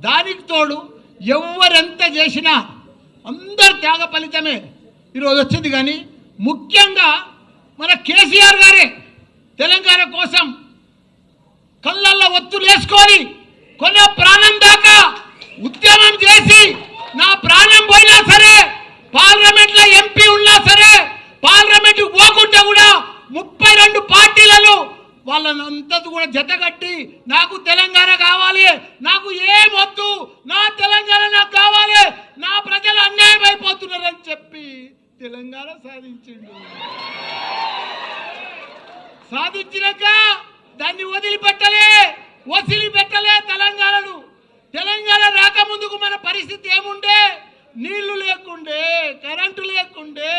దానికి తోడు ఎవరెంత చేసినా అందరు త్యాగ ఫలితమే ఈరోజు వచ్చింది. కానీ ముఖ్యంగా మన కేసీఆర్ గారే తెలంగాణ కోసం కళ్ళల్లో ఒత్తులు వేసుకొని కొన్న ప్రాణం దాకా ఉద్యమం చేసి నా ప్రాణం పోయినా సరే పార్లమెంట్లో ఎంపీ ఉన్నా సరే పార్లమెంట్కి పోకుండా కూడా 32 పార్టీలలో వాళ్ళంతా కూడా జతగట్టి నాకు తెలంగాణ కావాలి, నాకు ఏమొద్దు, నా తెలంగాణ నాకు కావాలి, నా ప్రజలు అన్యాయం అయిపోతున్నారని చెప్పి తెలంగాణ సాధించినాక దాన్ని వదిలిపెట్టలే తెలంగాణను. తెలంగాణ రాకముందుకు మన పరిస్థితి ఏముండే? నీళ్లు లేకుండే, కరెంటు లేకుండే,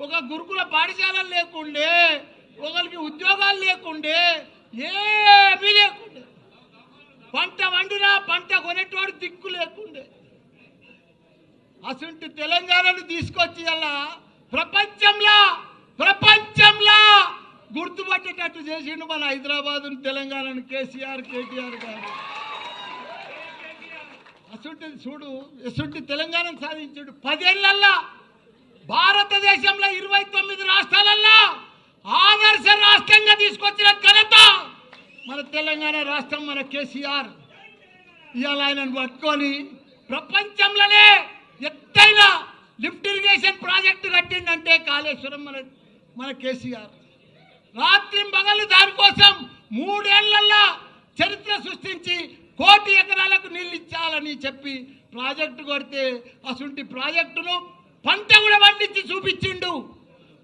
ఒక గురుకుల పాఠశాలలు లేకుండే, ఒకరికి ఉద్యోగాలు లేకుండే, ఏమీ లేకుండే. పంట వండినా పంట కొనేటోడు దిక్కు లేకుండే. అసలు తెలంగాణను తీసుకొచ్చి అలా ప్రపంచంలో గుర్తుపట్టేటట్టు చేసిండు మన హైదరాబాద్ తెలంగాణను కేసీఆర్ కేటీఆర్ గారు. అసలు తెలంగాణను సాధించాడు 10 ఏళ్లల్లో. భారతదేశంలో 29 రాష్ట్రాలల్లో ఆదర్శ రాష్ట్రంగా తీసుకొచ్చిన ఘనత మన తెలంగాణ రాష్ట్రం, మన కేసీఆర్. ఇవాళ ఆయనను పట్టుకొని ప్రపంచంలోనే ఎత్తైన లిఫ్ట్ ఇరిగేషన్ ప్రాజెక్టు కట్టిందంటే కాళేశ్వరం మన కేసీఆర్. రాత్రి పగలు దానికోసం 3 ఏళ్లలో చరిత్ర సృష్టించి 1 కోటి ఎకరాలకు నీళ్ళు ఇచ్చాలని చెప్పి ప్రాజెక్టు కొడితే అసలు ప్రాజెక్టును పంట కూడా పండించి చూపించిండు.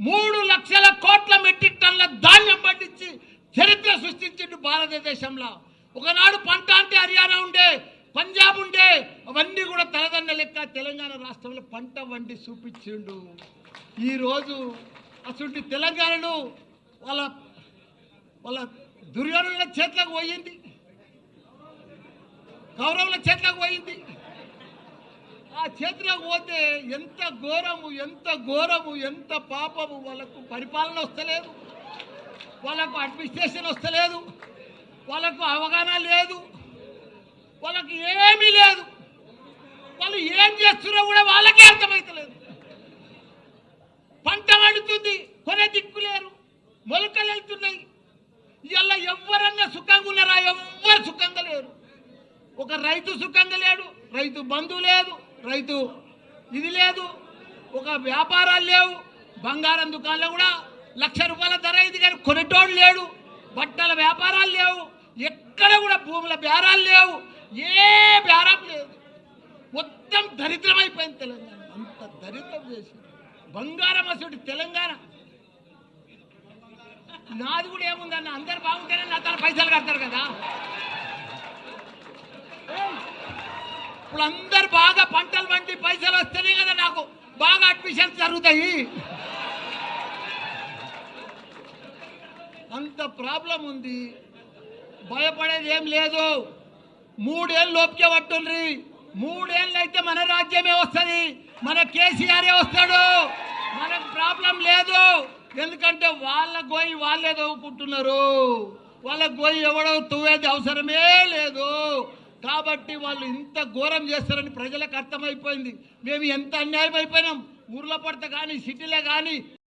3 లక్షల కోట్ల మెట్రిక్ టన్నుల ధాన్యం పండించి చరిత్ర సృష్టించిండు భారతదేశంలో. ఒకనాడు పంట అంటే హర్యానా ఉండే, పంజాబ్ ఉండే, అవన్నీ కూడా తలదండ లెక్క తెలంగాణ రాష్ట్రంలో పంట వండి చూపించిండు. ఈరోజు అసలు తెలంగాణను వాళ్ళ దుర్యోధనుల చేతులకు పోయింది, కౌరవుల చేతులకు పోయింది. ఆ చేతులకు పోతే ఎంత ఘోరము ఎంత పాపము. వాళ్ళకు పరిపాలన వస్తలేదు, వాళ్ళకు అడ్మినిస్ట్రేషన్ వస్తలేదు, వాళ్ళకు అవగాహన లేదు, వాళ్ళకి ఏమీ లేదు. వాళ్ళు ఏం చేస్తున్నారో కూడా వాళ్ళకే అర్థమవుతలేదు. పంట వండుతుంది, కొనే దిక్కు లేరు, మొలకలు వెళ్తున్నాయి. ఇలా ఎవరన్నా సుఖంగా ఉన్నారా? ఎవ్వరు సుఖంగా లేరు. ఒక రైతు సుఖంగా లేడు, రైతు బంధువు లేదు, రైతు ఇది లేదు, ఒక వ్యాపారాలు లేవు. బంగారం దుకాణంలో కూడా 1,00,000 రూపాయల ధర ఇది కానీ కొనేటోడు లేడు. బట్టల వ్యాపారాలు లేవు, ఎక్కడ కూడా భూముల బేరాలు లేవు, ఏ బేరం లేదు. మొత్తం దరిద్రం అయిపోయింది తెలంగాణ. అంత దరిద్రం చేసి బంగారం అసలు తెలంగాణ. నాది కూడా ఏముందన్న, అందరు బాగుంటేనే నా తన పైసలు కడతారు కదా. ఇప్పుడు అందరు బాగా పంటలు పండి పైసలు వస్తేనే కదా నాకు బాగా అడ్మిషన్స్ జరుగుతాయి. అంత ప్రాబ్లం ఉంది. భయపడేది ఏం లేదు. 3 ఏళ్ళు లోపుకే పట్టుండ్రి. 3 ఏళ్ళు అయితే మన రాజ్యమే వస్తుంది, మన కేసీఆరే వస్తాడు. మనకు ప్రాబ్లం లేదు. ఎందుకంటే వాళ్ళ గోయి వాళ్ళే తవ్వుకుంటున్నారు, వాళ్ళ గోయి ఎవడో తవ్వేది అవసరమే లేదు. కాబట్టి వాళ్ళు ఇంత ఘోరం చేస్తారని ప్రజలకు అర్థమైపోయింది. మేము ఎంత అన్యాయం అయిపోయినాం. ఊర్లో పడితే కానీ సిటీలో కానీ